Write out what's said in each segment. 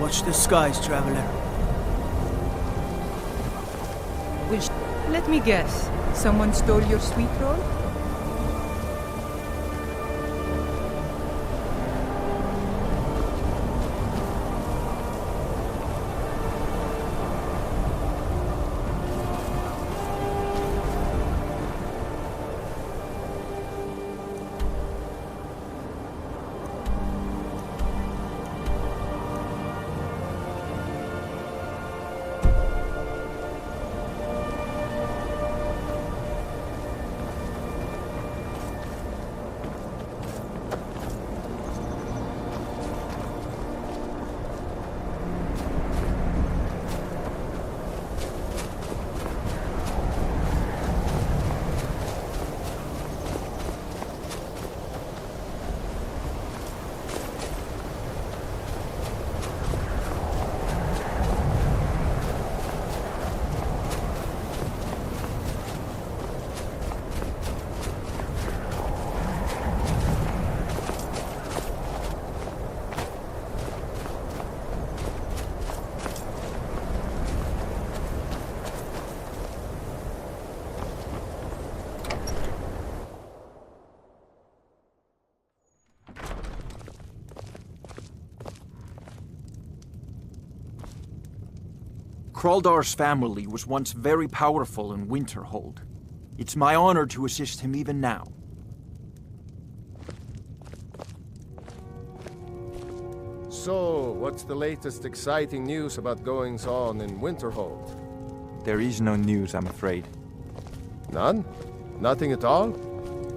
Watch the skies, traveler. Which, let me guess, someone stole your sweet roll? Kraldar's family was once very powerful in Winterhold. It's my honor to assist him even now. So, what's the latest exciting news about goings-on in Winterhold? There is no news, I'm afraid. None? Nothing at all?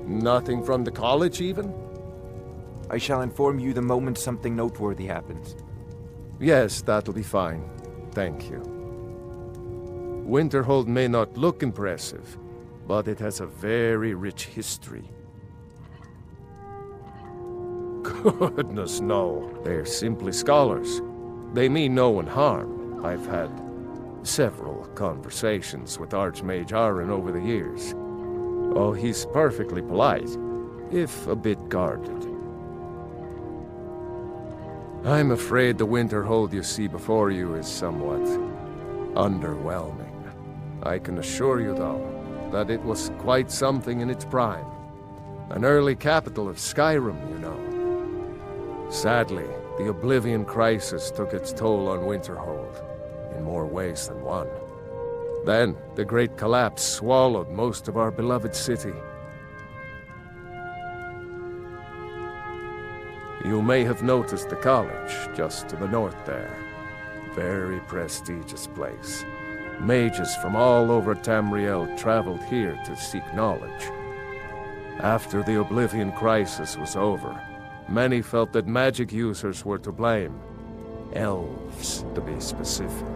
Nothing from the college, even? I shall inform you the moment something noteworthy happens. Yes, that'll be fine. Thank you. Winterhold may not look impressive, but it has a very rich history. Goodness, no. They're simply scholars. They mean no one harm. I've had several conversations with Archmage Aaron over the years. Oh, he's perfectly polite, if a bit guarded. I'm afraid the Winterhold you see before you is somewhat underwhelming. I can assure you, though, that it was quite something in its prime. An early capital of Skyrim, you know. Sadly, the Oblivion Crisis took its toll on Winterhold, in more ways than one. Then, the Great Collapse swallowed most of our beloved city. You may have noticed the college, just to the north there. Very prestigious place. Mages from all over Tamriel traveled here to seek knowledge. After the Oblivion Crisis was over, many felt that magic users were to blame. Elves, to be specific.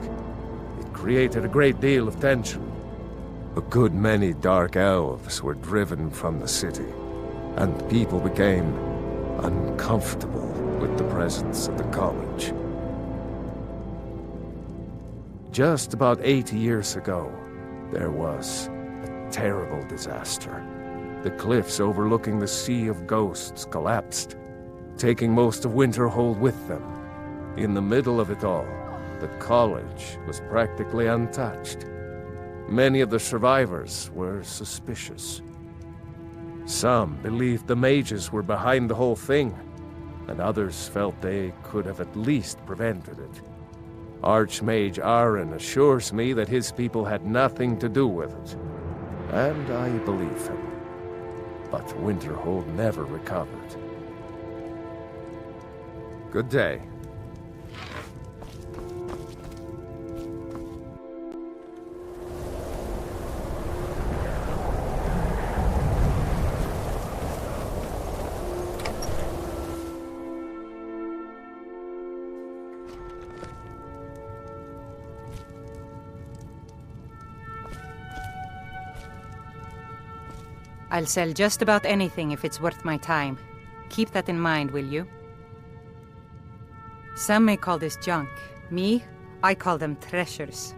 It created a great deal of tension. A good many dark elves were driven from the city, and people became uncomfortable with the presence of the college. Just about 80 years ago, there was a terrible disaster. The cliffs overlooking the Sea of Ghosts collapsed, taking most of Winterhold with them. In the middle of it all, the college was practically untouched. Many of the survivors were suspicious. Some believed the mages were behind the whole thing, and others felt they could have at least prevented it. Archmage Aaron assures me that his people had nothing to do with it, and I believe him. But Winterhold never recovered. Good day. I'll sell just about anything if it's worth my time. Keep that in mind, will you? Some may call this junk. Me, I call them treasures.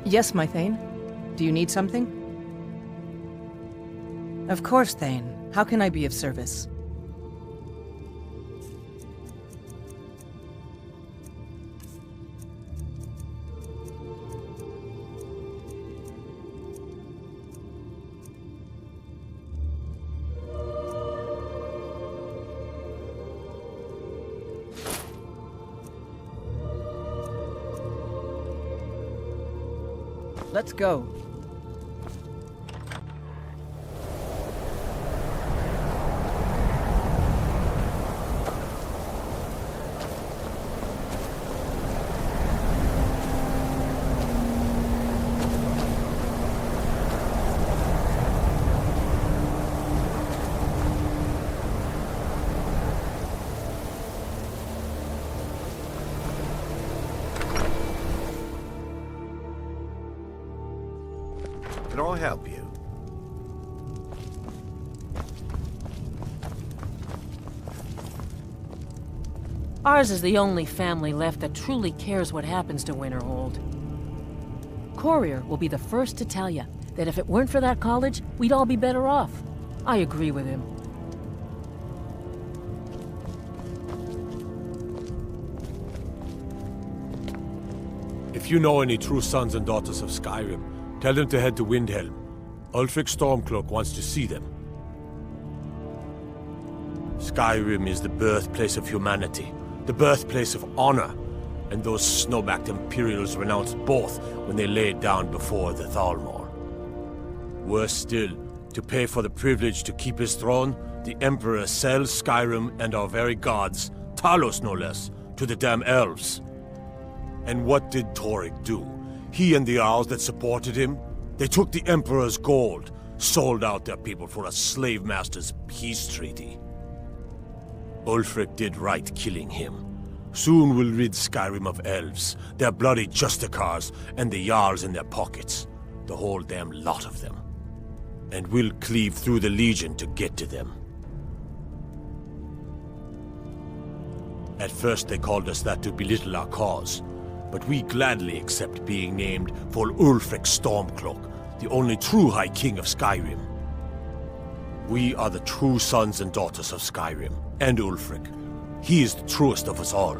Yes, my Thane. Do you need something? Of course, Thane. How can I be of service? Let's go. Can I help you? Ours is the only family left that truly cares what happens to Winterhold. Courier will be the first to tell you that if it weren't for that college, we'd all be better off. I agree with him. If you know any true sons and daughters of Skyrim, tell them to head to Windhelm. Ulfric Stormcloak wants to see them. Skyrim is the birthplace of humanity, the birthplace of honor, and those snow-backed Imperials renounced both when they laid down before the Thalmor. Worse still, to pay for the privilege to keep his throne, the Emperor sells Skyrim and our very gods, Talos no less, to the damn elves. And what did Torrik do? He and the Owls that supported him? They took the Emperor's gold, sold out their people for a slave master's peace treaty. Ulfric did right killing him. Soon we'll rid Skyrim of elves, their bloody justicars, and the Jarls in their pockets. The whole damn lot of them. And we'll cleave through the Legion to get to them. At first they called us that to belittle our cause, but we gladly accept being named for Ulfric Stormcloak, the only true High King of Skyrim. We are the true sons and daughters of Skyrim, and Ulfric. He is the truest of us all.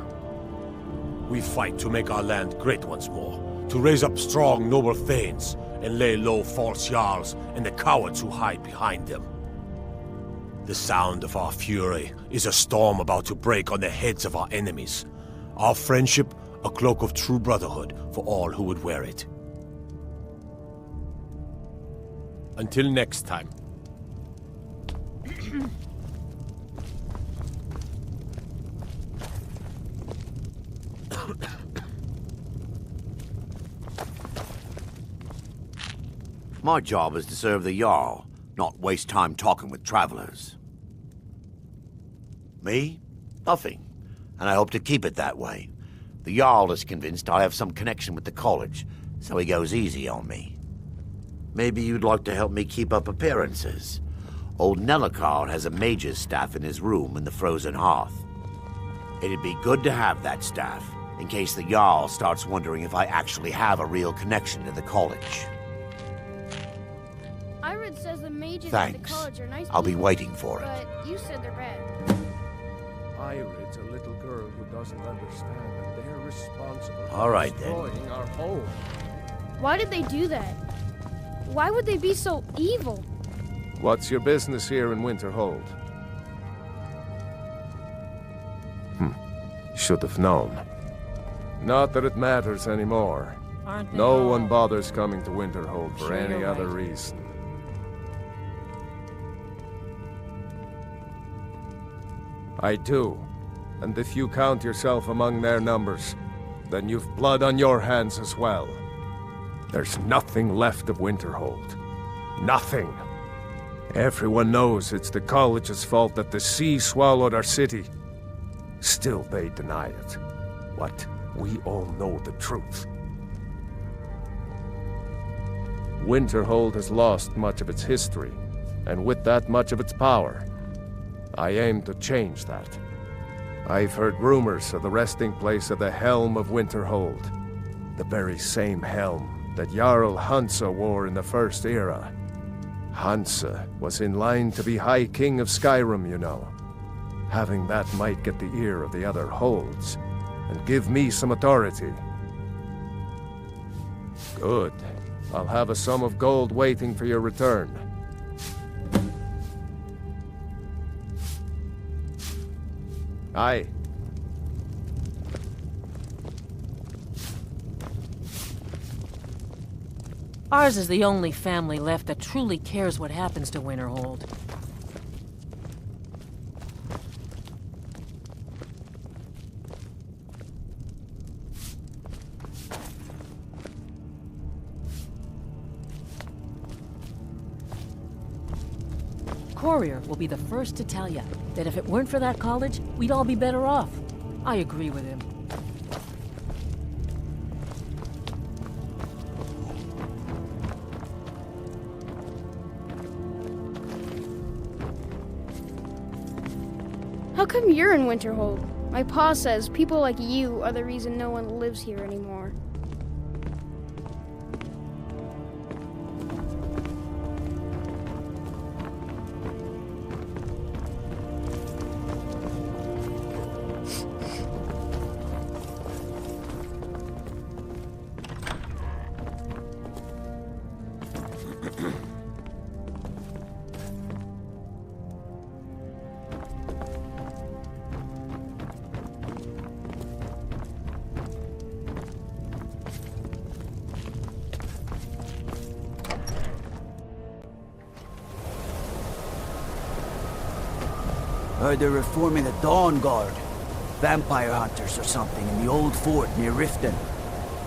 We fight to make our land great once more, to raise up strong, noble thanes, and lay low false Jarls and the cowards who hide behind them. The sound of our fury is a storm about to break on the heads of our enemies. Our friendship, a cloak of true brotherhood for all who would wear it. Until next time. My job is to serve the Jarl, not waste time talking with travelers. Me? Nothing. And I hope to keep it that way. The Jarl is convinced I have some connection with the college, so he goes easy on me. Maybe you'd like to help me keep up appearances. Old Nellakar has a mage's staff in his room in the Frozen Hearth. It'd be good to have that staff, in case the Jarl starts wondering if I actually have a real connection to the college. Irid says the mages at the Thanks. college are nice I'll be people, waiting for it. but you said they're bad. Irid's a little girl who doesn't understand that they're responsible All right, for then. destroying our home. Why did they do that? Why would they be so evil? What's your business here in Winterhold? Should have known. Not that it matters anymore. Aren't they No all? one bothers coming to Winterhold for Sure, any you're other right. reason. I do. And if you count yourself among their numbers, then you've blood on your hands as well. There's nothing left of Winterhold. Nothing. Everyone knows it's the college's fault that the sea swallowed our city. Still they deny it. What? We all know the truth. Winterhold has lost much of its history, and with that much of its power. I aim to change that. I've heard rumors of the resting place of the Helm of Winterhold. The very same helm that Jarl Hansa wore in the First Era. Hansa was in line to be High King of Skyrim, you know. Having that might get the ear of the other holds, and give me some authority. Good. I'll have a sum of gold waiting for your return. Aye. Ours is the only family left that truly cares what happens to Winterhold. Courier will be the first to tell you that if it weren't for that college, we'd all be better off. I agree with him. How come you're in Winterhold? My pa says people like you are the reason no one lives here anymore. Heard they're reforming the Dawn Guard. Vampire hunters or something in the old fort near Riften.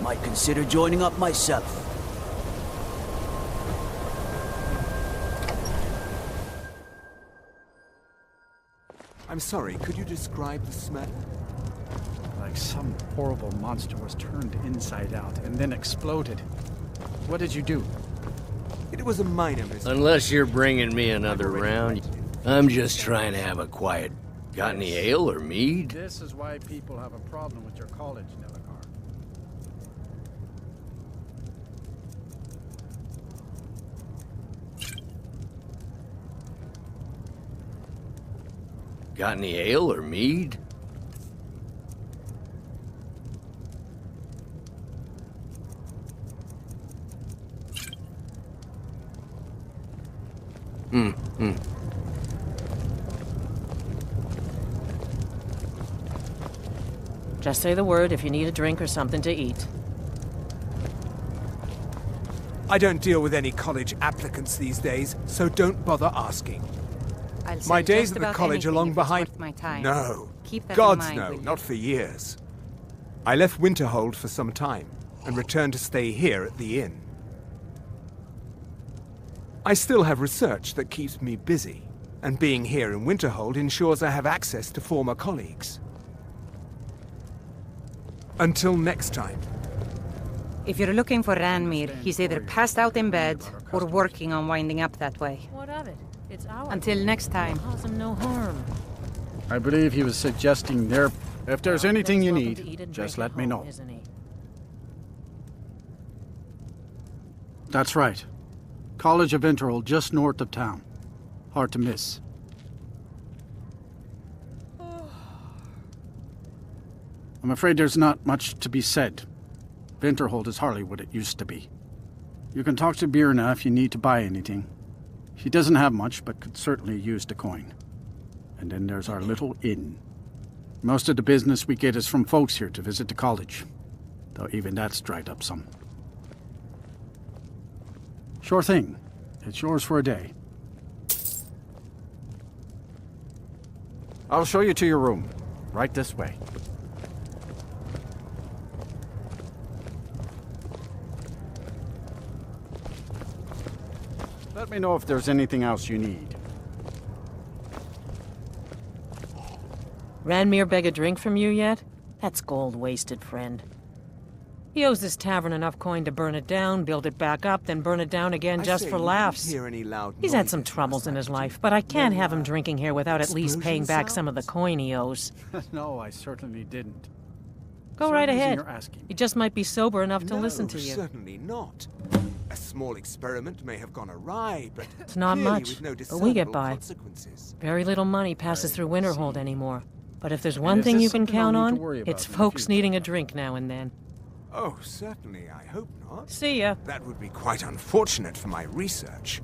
Might consider joining up myself. I'm sorry, could you describe the smell? Like some horrible monster was turned inside out and then exploded. What did you do? It was a minor mistake. Unless you're bringing me another round, I'm just trying to have a quiet... Got any ale or mead? This is why people have a problem with your college, Nelagar. Got any ale or mead? Just say the word if you need a drink or something to eat. I don't deal with any college applicants these days, so don't bother asking. My days at the college are long behind. My time. No. Keep that Gods in mind, no, will you? not for years. I left Winterhold for some time, and returned to stay here at the inn. I still have research that keeps me busy, and being here in Winterhold ensures I have access to former colleagues. Until next time. If you're looking for Ranmir, he's either passed out in bed or working on winding up that way. What of it? It's ours. Until next time. Cause him no harm. I believe he was suggesting there. If there's anything you He's welcome to need, eat and just drink let me at know. home, isn't he? That's right. College of Winterhold, just north of town. Hard to miss. I'm afraid there's not much to be said. Winterhold is hardly what it used to be. You can talk to Birna if you need to buy anything. She doesn't have much, but could certainly use the coin. And then there's our little inn. Most of the business we get is from folks here to visit the college, though even that's dried up some. Sure thing. It's yours for a day. I'll show you to your room. Right this way. Let me know if there's anything else you need. Ranmir beg a drink from you yet? That's gold wasted, friend. He owes this tavern enough coin to burn it down, build it back up, then burn it down again just for laughs. He's had some troubles in his life, but I can't have him drinking here without at least paying back some of the coin he owes. No, I certainly didn't. Go right ahead. You're asking. He just might be sober enough to No, listen to you. Certainly not. A small experiment may have gone awry, but It's not clearly much, with no but we get discernible by. consequences. Very little money passes through Winterhold anymore. But if there's And one is thing this you can something I'll count need to on, worry about it's in the folks future? needing a drink now and then. Oh, certainly, I hope not. See ya. That would be quite unfortunate for my research.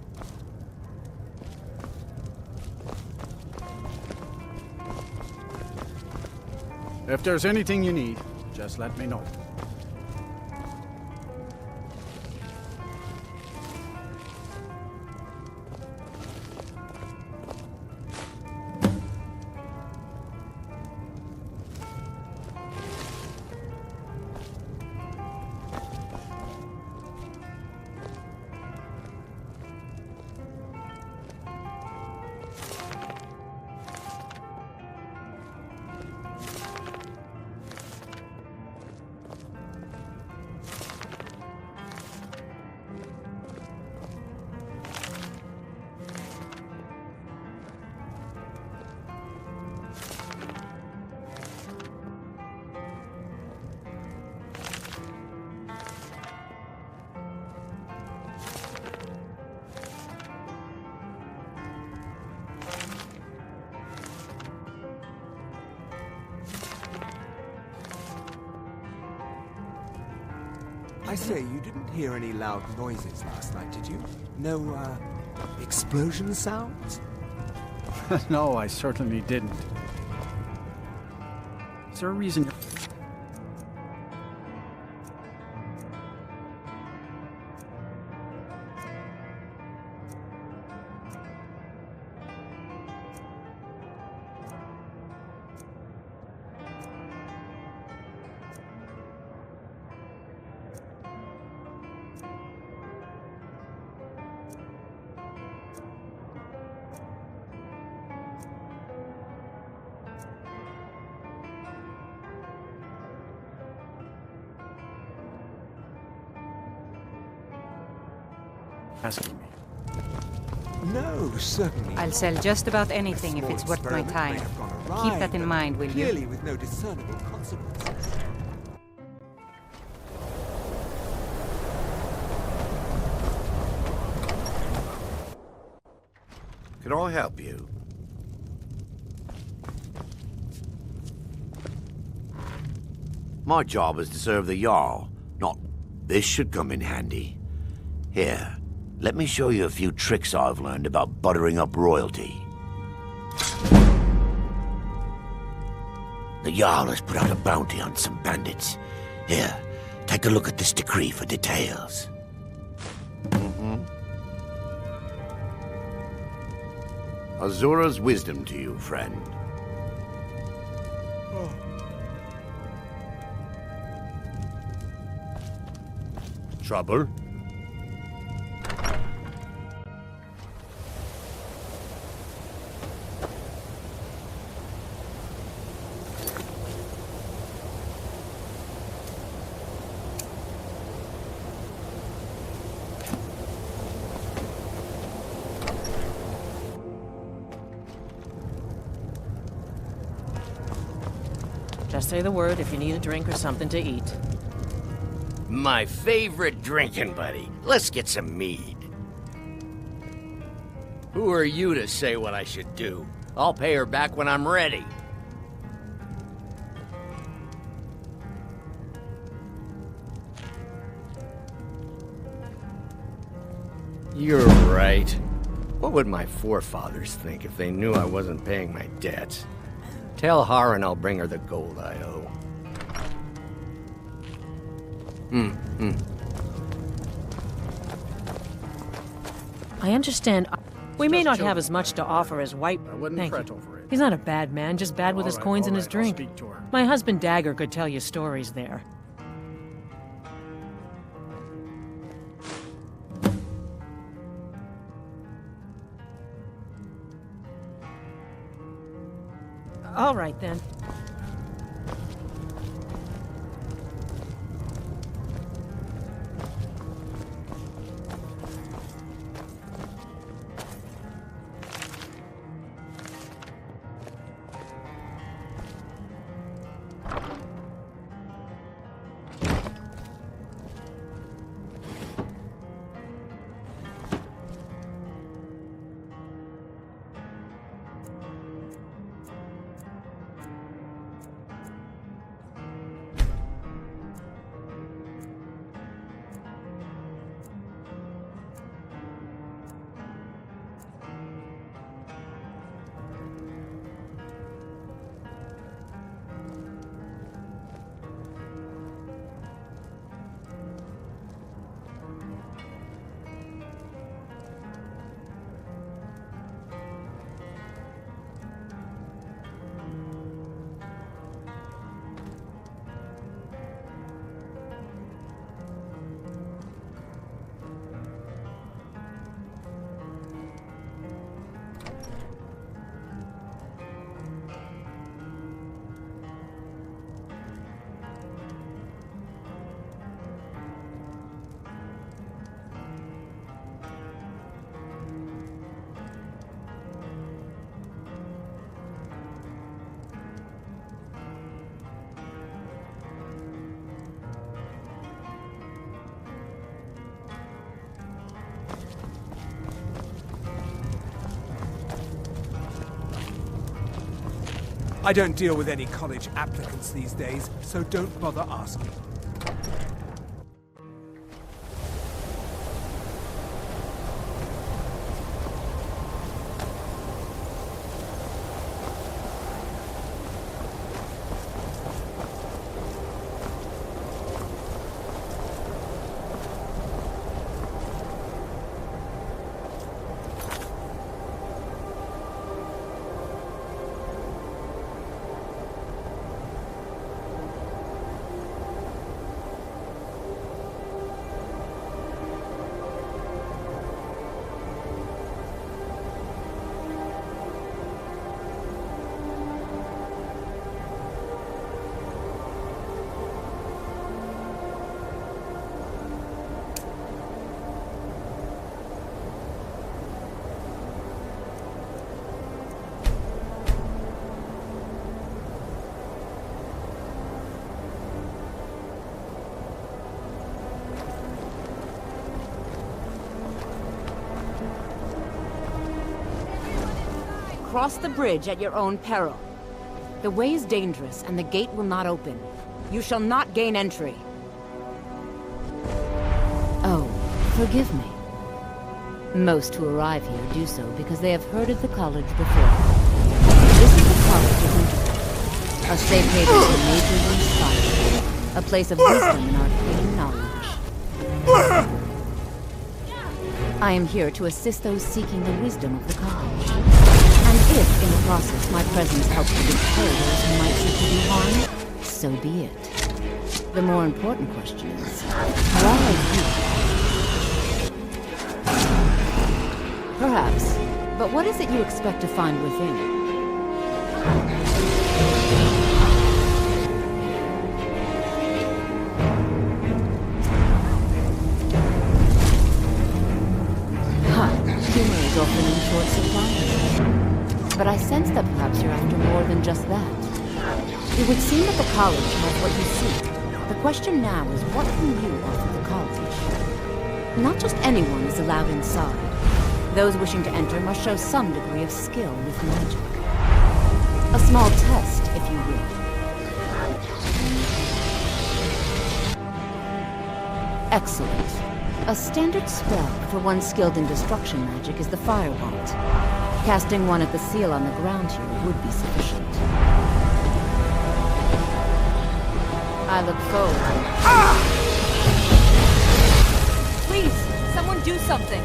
If there's anything you need, just let me know. I say, you didn't hear any loud noises last night, did you? No, explosion sounds? No, I certainly didn't. Is there a reason you're... asking me? No, certainly I'll not. sell just about anything A if small it's worth my experiment time. may have gone awry, Keep that in but mind, will you? Clearly with no discernible consequences. Can I help you? My job is to serve the Jarl, not... This should come in handy. Here, let me show you a few tricks I've learned about buttering up royalty. The Jarl has put out a bounty on some bandits. Here, take a look at this decree for details. Azura's wisdom to you, friend. Trouble? Just say the word if you need a drink or something to eat. My favorite drinking buddy. Let's get some mead. Who are you to say what I should do? I'll pay her back when I'm ready. You're right. What would my forefathers think if they knew I wasn't paying my debts? Tell Harren I'll bring her the gold I owe. I understand. We may Just not chill. have as much to offer as White. I wouldn't Thank fret you. over it. He's not a bad man, just bad with his All right, coins all and his right, I'll drink. speak to her. My husband Dagger could tell you stories there. All right, then. I don't deal with any college applicants these days, so don't bother asking. Cross the bridge at your own peril. The way is dangerous, and the gate will not open. You shall not gain entry. Oh, forgive me. Most who arrive here do so because they have heard of the college before. This is the College of Winter, a safe haven for mages and scholars, a place of wisdom and arcane knowledge. I am here to assist those seeking the wisdom of the college. And if, in the process, my presence helps to deter those who might seek to do harm, so be it. The more important question is, why you? Perhaps, but what is it you expect to find within? Humor is often in short supply. But I sense that perhaps you're after more than just that. It would seem that the college has what you seek. The question now is, what can you offer the college? Not just anyone is allowed inside. Those wishing to enter must show some degree of skill with magic. A small test, if you will. Excellent. A standard spell for one skilled in destruction magic is the Firebolt. Casting one at the seal on the ground here would be sufficient. I look forward. Please, someone do something!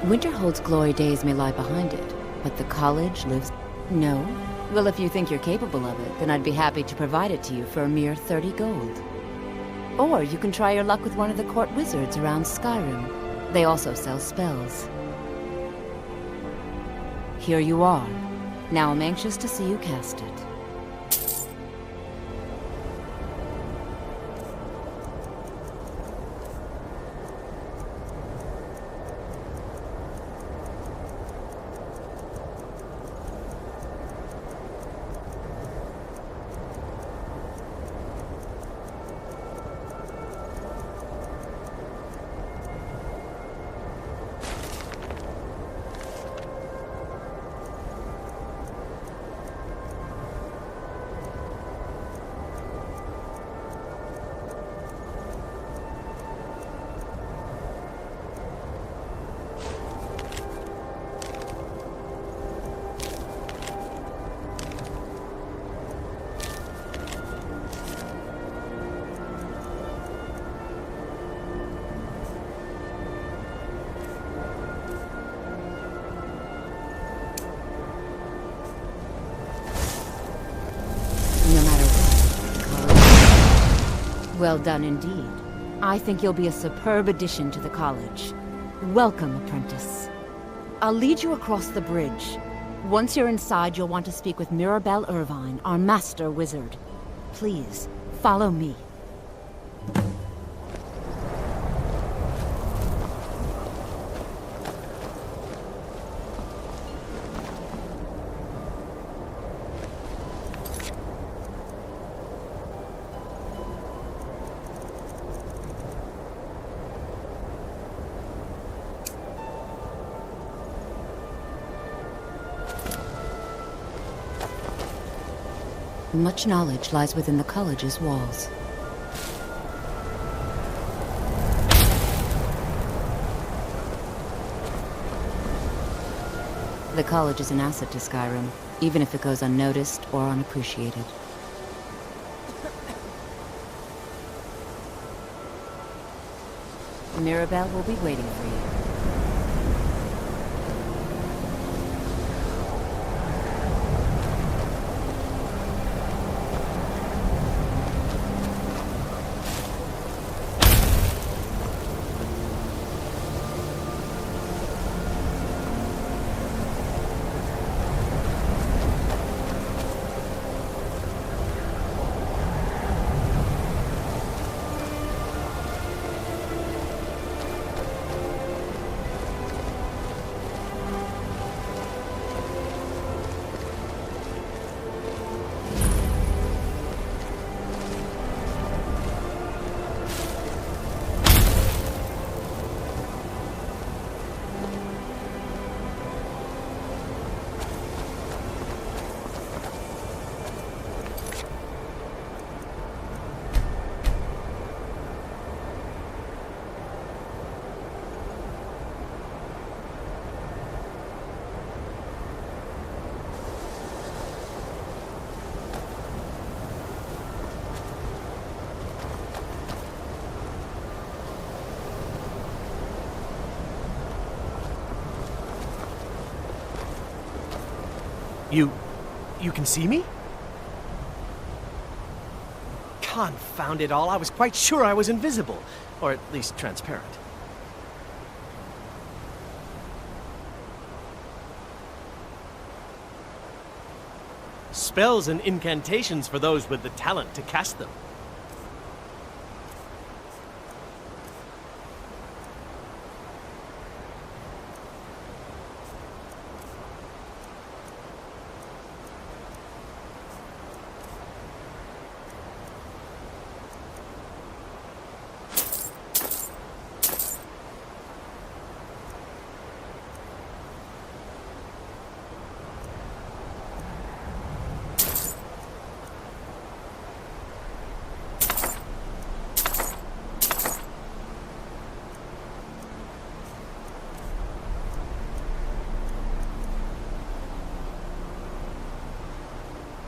Winterhold's glory days may lie behind it, but the college lives... No? Well, if you think you're capable of it, then I'd be happy to provide it to you for a mere 30 gold. Or you can try your luck with one of the court wizards around Skyrim. They also sell spells. Here you are. Now I'm anxious to see you cast it. Well done indeed. I think you'll be a superb addition to the college. Welcome, apprentice. I'll lead you across the bridge. Once you're inside, you'll want to speak with Mirabelle Irvine, our master wizard. Please, follow me. Much knowledge lies within the college's walls. The college is an asset to Skyrim, even if it goes unnoticed or unappreciated. Mirabelle will be waiting for you. You can see me? Confound it all, I was quite sure I was invisible. Or at least transparent. Spells and incantations for those with the talent to cast them.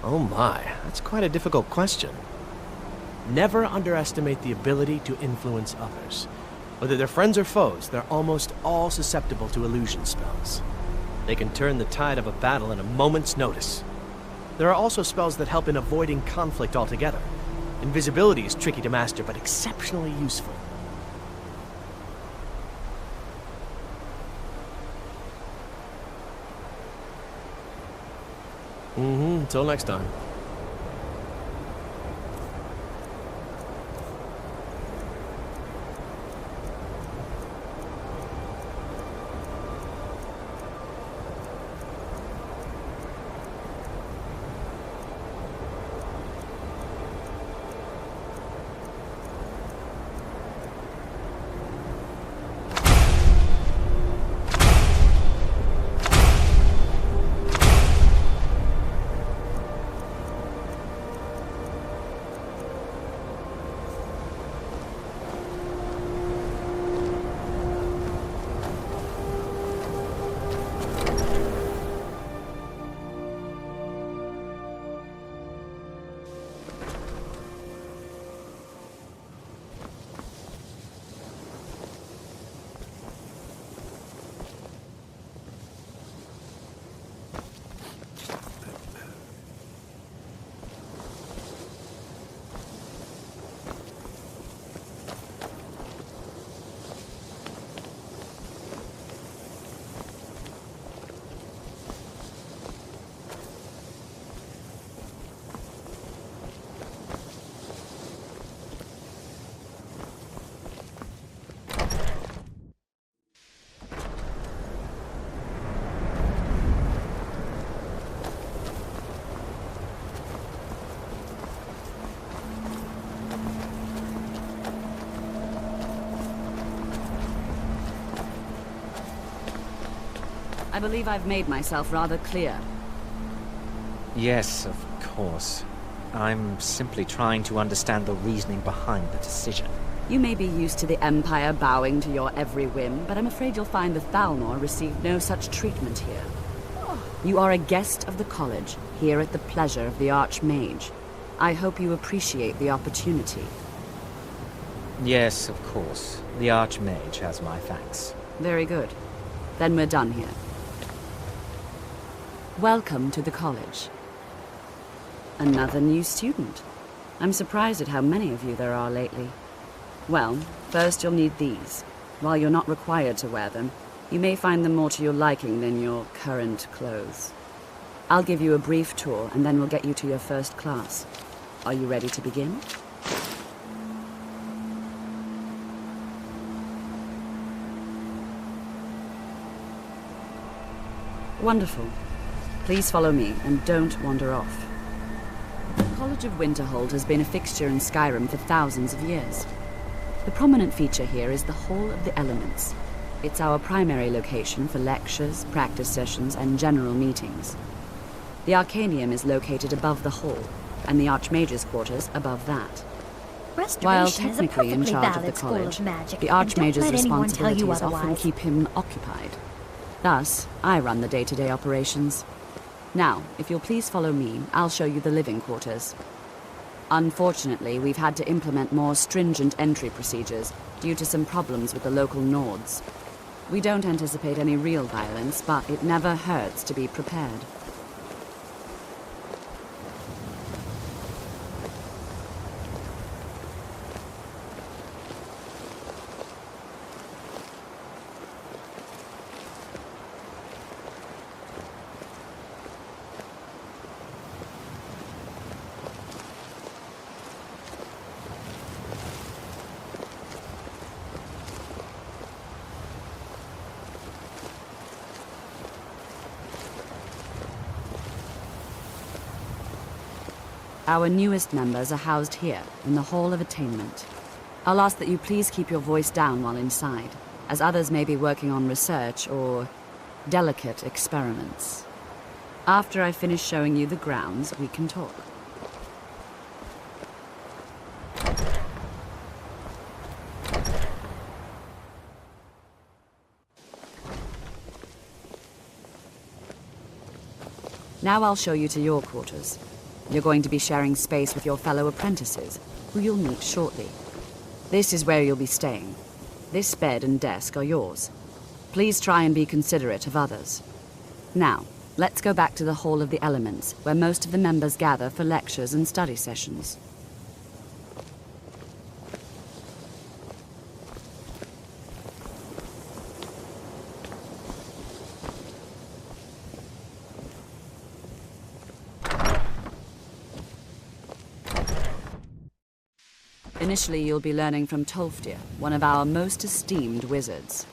Oh my, that's quite a difficult question. Never underestimate the ability to influence others. Whether they're friends or foes, they're almost all susceptible to illusion spells. They can turn the tide of a battle in a moment's notice. There are also spells that help in avoiding conflict altogether. Invisibility is tricky to master, but exceptionally useful. Until next time. I believe I've made myself rather clear. Yes, of course. I'm simply trying to understand the reasoning behind the decision. You may be used to the Empire bowing to your every whim, but I'm afraid you'll find the Thalmor received no such treatment here. You are a guest of the college, here at the pleasure of the Archmage. I hope you appreciate the opportunity. Yes, of course. The Archmage has my thanks. Very good. Then we're done here. Welcome to the college. Another new student. I'm surprised at how many of you there are lately. Well, first you'll need these. While you're not required to wear them, you may find them more to your liking than your current clothes. I'll give you a brief tour, and then we'll get you to your first class. Are you ready to begin? Wonderful. Please follow me, and don't wander off. The College of Winterhold has been a fixture in Skyrim for thousands of years. The prominent feature here is the Hall of the Elements. It's our primary location for lectures, practice sessions, and general meetings. The Arcanium is located above the hall, and the Archmage's quarters above that. While technically in charge of the college, the Archmage's responsibilities often keep him occupied. Thus, I run the day-to-day operations. Now, if you'll please follow me, I'll show you the living quarters. Unfortunately, we've had to implement more stringent entry procedures due to some problems with the local Nords. We don't anticipate any real violence, but it never hurts to be prepared. Our newest members are housed here, in the Hall of Attainment. I'll ask that you please keep your voice down while inside, as others may be working on research or delicate experiments. After I finish showing you the grounds, we can talk. Now I'll show you to your quarters. You're going to be sharing space with your fellow apprentices, who you'll meet shortly. This is where you'll be staying. This bed and desk are yours. Please try and be considerate of others. Now, let's go back to the Hall of the Elements, where most of the members gather for lectures and study sessions. Initially, you'll be learning from Tolfdir, one of our most esteemed wizards.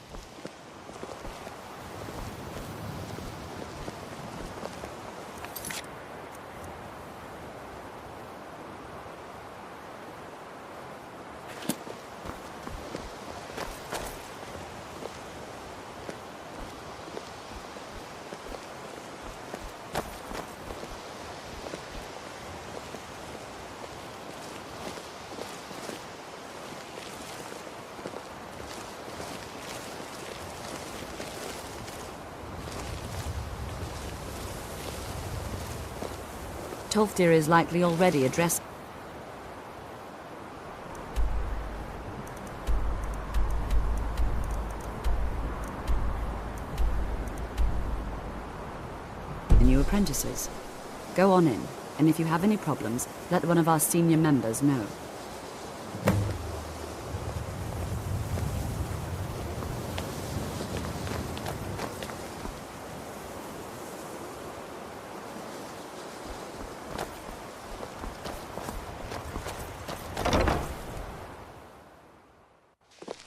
Tolfdir is likely already addressed. The new apprentices. Go on in, and if you have any problems, let one of our senior members know.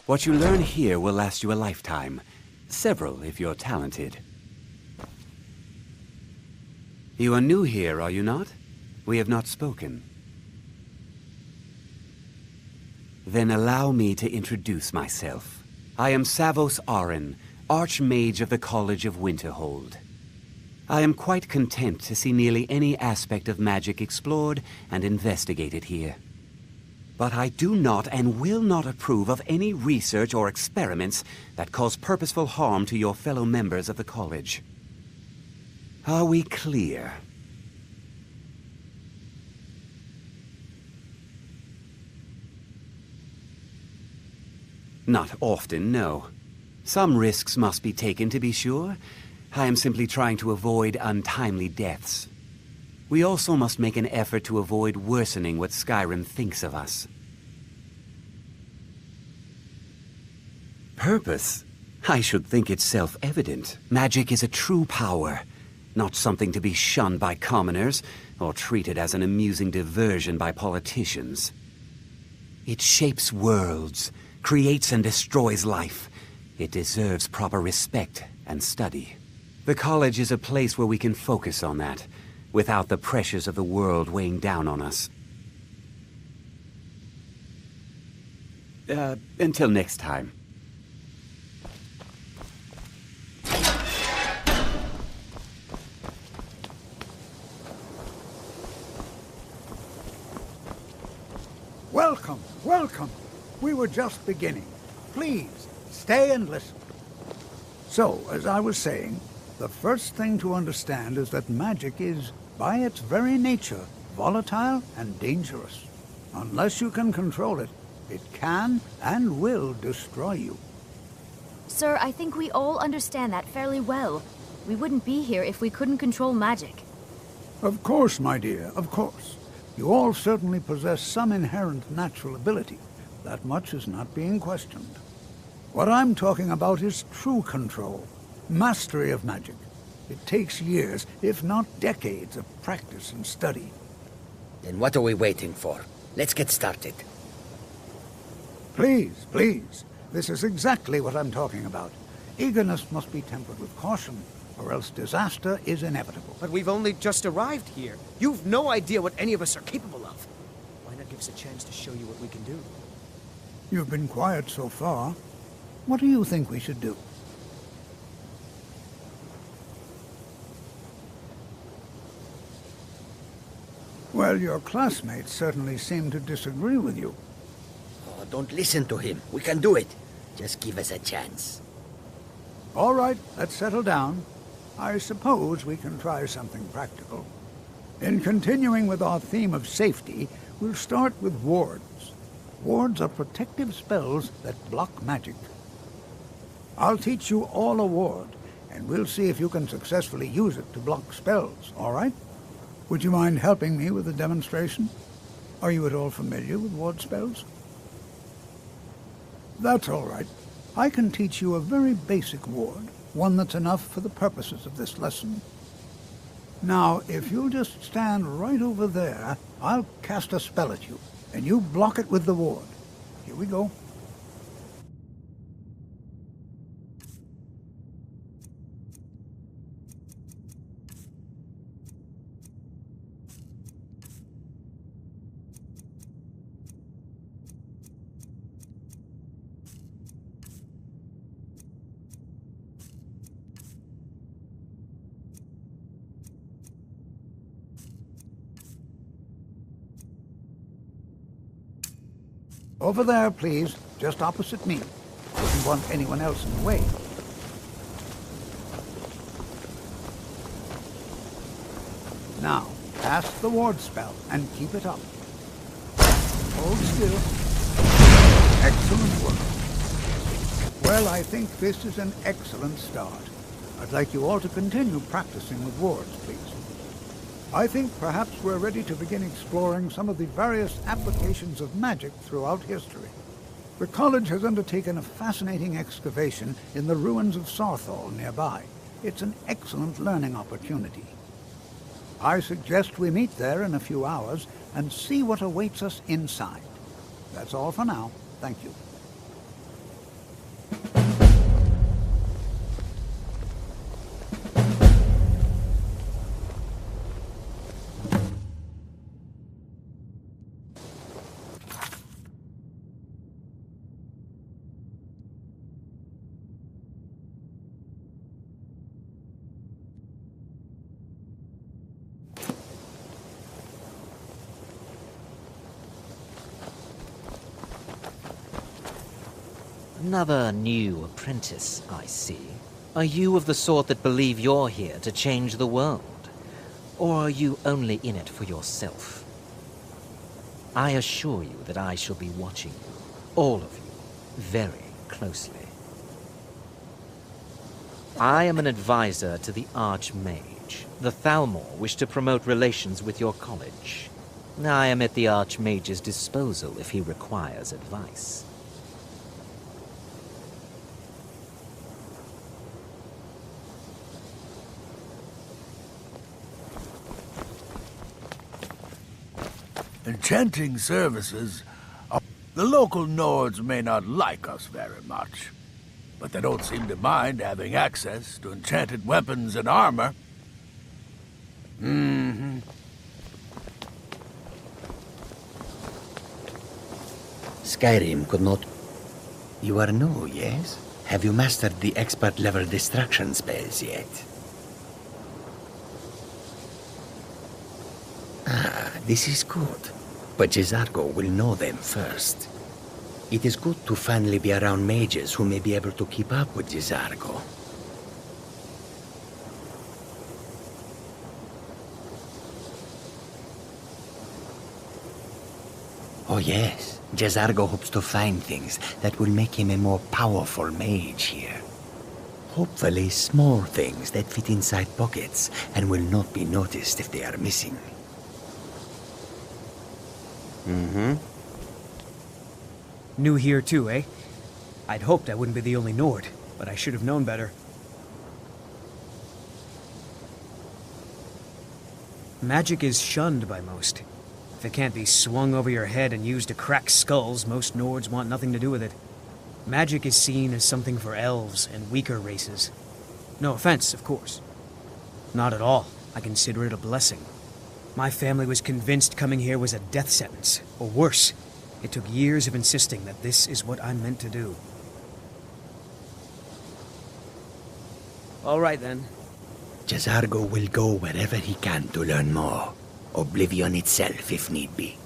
What you learn here will last you a lifetime. Several, if you're talented. You are new here, are you not? We have not spoken. Then allow me to introduce myself. I am Savos Arin, Archmage of the College of Winterhold. I am quite content to see nearly any aspect of magic explored and investigated here. But I do not and will not approve of any research or experiments that cause purposeful harm to your fellow members of the college. Are we clear? Not often, no. Some risks must be taken, to be sure. I am simply trying to avoid untimely deaths. We also must make an effort to avoid worsening what Skyrim thinks of us. Purpose? I should think it's self-evident. Magic is a true power, not something to be shunned by commoners or treated as an amusing diversion by politicians. It shapes worlds, creates and destroys life. It deserves proper respect and study. The college is a place where we can focus on that, without the pressures of the world weighing down on us. Until next time. Welcome, welcome. We were just beginning. Please, stay and listen. So, as I was saying, the first thing to understand is that magic is, by its very nature, volatile and dangerous. Unless you can control it, it can and will destroy you. Sir, I think we all understand that fairly well. We wouldn't be here if we couldn't control magic. Of course, my dear, of course. You all certainly possess some inherent natural ability. That much is not being questioned. What I'm talking about is true control, mastery of magic. It takes years, if not decades, of practice and study. Then what are we waiting for? Let's get started. Please, please. This is exactly what I'm talking about. Eagerness must be tempered with caution, or else disaster is inevitable. But we've only just arrived here. You've no idea what any of us are capable of. Why not give us a chance to show you what we can do? You've been quiet so far. What do you think we should do? Well, your classmates certainly seem to disagree with you. Oh, don't listen to him. We can do it. Just give us a chance. All right, let's settle down. I suppose we can try something practical. In continuing with our theme of safety, we'll start with wards. Wards are protective spells that block magic. I'll teach you all a ward, and we'll see if you can successfully use it to block spells, all right? Would you mind helping me with the demonstration? Are you at all familiar with ward spells? That's all right. I can teach you a very basic ward, one that's enough for the purposes of this lesson. Now, if you'll just stand right over there, I'll cast a spell at you, and you block it with the ward. Here we go. Over there, please, just opposite me. Wouldn't want anyone else in the way. Now, cast the ward spell and keep it up. Hold still. Excellent work. Well, I think this is an excellent start. I'd like you all to continue practicing with wards, please. I think perhaps we're ready to begin exploring some of the various applications of magic throughout history. The college has undertaken a fascinating excavation in the ruins of Sarthal nearby. It's an excellent learning opportunity. I suggest we meet there in a few hours and see what awaits us inside. That's all for now. Thank you. Another new apprentice, I see. Are you of the sort that believe you're here to change the world? Or are you only in it for yourself? I assure you that I shall be watching you, all of you, very closely. I am an advisor to the Archmage. The Thalmor wish to promote relations with your college. I am at the Archmage's disposal if he requires advice. Enchanting services. The local Nords may not like us very much, but they don't seem to mind having access to enchanted weapons and armor. Skyrim could not... You are new, yes? Have you mastered the expert-level distraction spells yet? Ah, this is good. But Jezargo will know them first. It is good to finally be around mages who may be able to keep up with Jezargo. Oh yes, Jezargo hopes to find things that will make him a more powerful mage here. Hopefully small things that fit inside pockets and will not be noticed if they are missing. New here too, eh? I'd hoped I wouldn't be the only Nord, but I should have known better. Magic is shunned by most. If it can't be swung over your head and used to crack skulls, most Nords want nothing to do with it. Magic is seen as something for elves and weaker races. No offense, of course. Not at all. I consider it a blessing. My family was convinced coming here was a death sentence, or worse. It took years of insisting that this is what I'm meant to do. All right, then. Jezargo will go wherever he can to learn more. Oblivion itself, if need be.